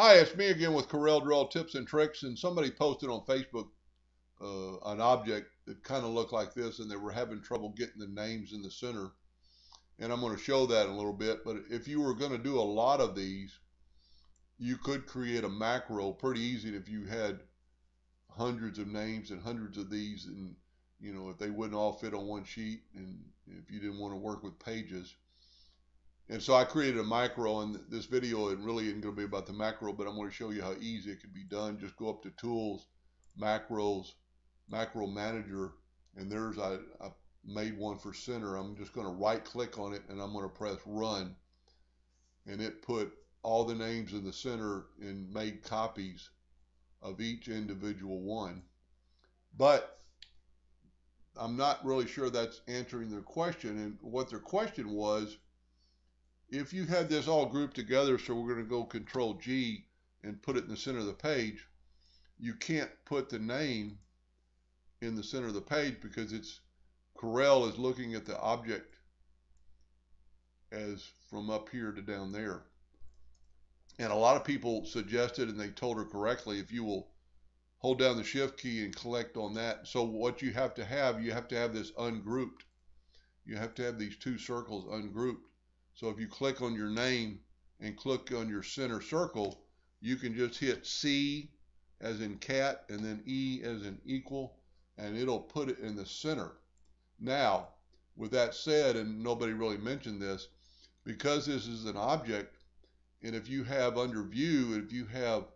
Hi, it's me again with Corel Draw Tips and Tricks, and somebody posted on Facebook an object that kind of looked like this, and they were having trouble getting the names in the center. And I'm going to show that in a little bit, but if you were going to do a lot of these, you could create a macro pretty easy if you had hundreds of names and hundreds of these, and if they wouldn't all fit on one sheet, and if you didn't want to work with pages. And so I created a macro, and this video, it really isn't going to be about the macro, but I'm going to show you how easy it can be done. Just go up to Tools, Macros, Macro Manager, and I made one for center. I'm just going to right click on it, and I'm going to press Run, and it put all the names in the center and made copies of each individual one. But I'm not really sure that's answering their question, and what their question was, if you had this all grouped together, so we're going to go Control G and put it in the center of the page, you can't put the name in the center of the page because Corel is looking at the object as from up here to down there. And a lot of people suggested, and they told her correctly, if you will hold down the Shift key and collect on that. So what you have to have this ungrouped. You have to have these two circles ungrouped. So if you click on your name and click on your center circle, you can just hit C as in cat and then E as in equal, and it'll put it in the center. Now, with that said, and nobody really mentioned this, because this is an object, and if you have under view, if you have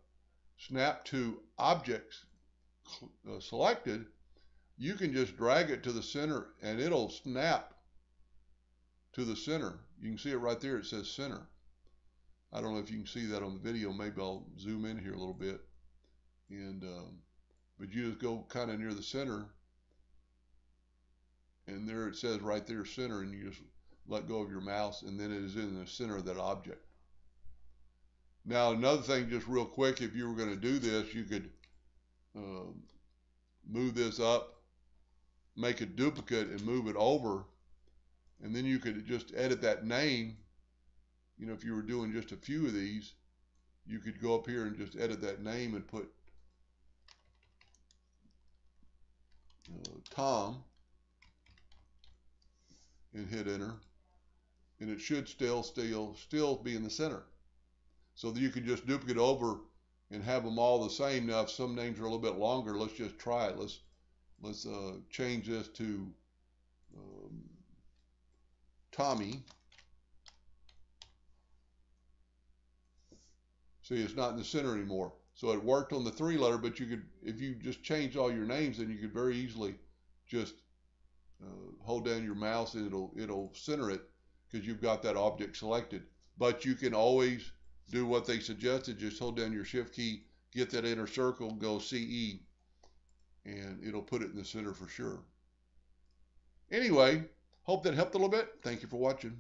snap to objects selected, you can just drag it to the center and it'll snap to the center. You can see it right there. It says center. I don't know if you can see that on the video. Maybe I'll zoom in here a little bit. And but you just go kind of near the center, and there it says right there center, and you just let go of your mouse, and then it is in the center of that object. Now another thing, just real quick, if you were going to do this, you could move this up, make a duplicate, and move it over. And then you could just edit that name. If you were doing just a few of these, you could go up here and just edit that name and put Tom and hit enter. And it should still be in the center. So that you could just duplicate over and have them all the same. Now, if some names are a little bit longer, let's just try it. Let's change this to Tommy. See, it's not in the center anymore. So it worked on the 3-letter, but you could, if you just change all your names, then you could very easily just hold down your mouse and it'll center it because you've got that object selected. But you can always do what they suggested. Just hold down your Shift key, get that inner circle, go CE, and it'll put it in the center for sure. Anyway, hope that helped a little bit. Thank you for watching.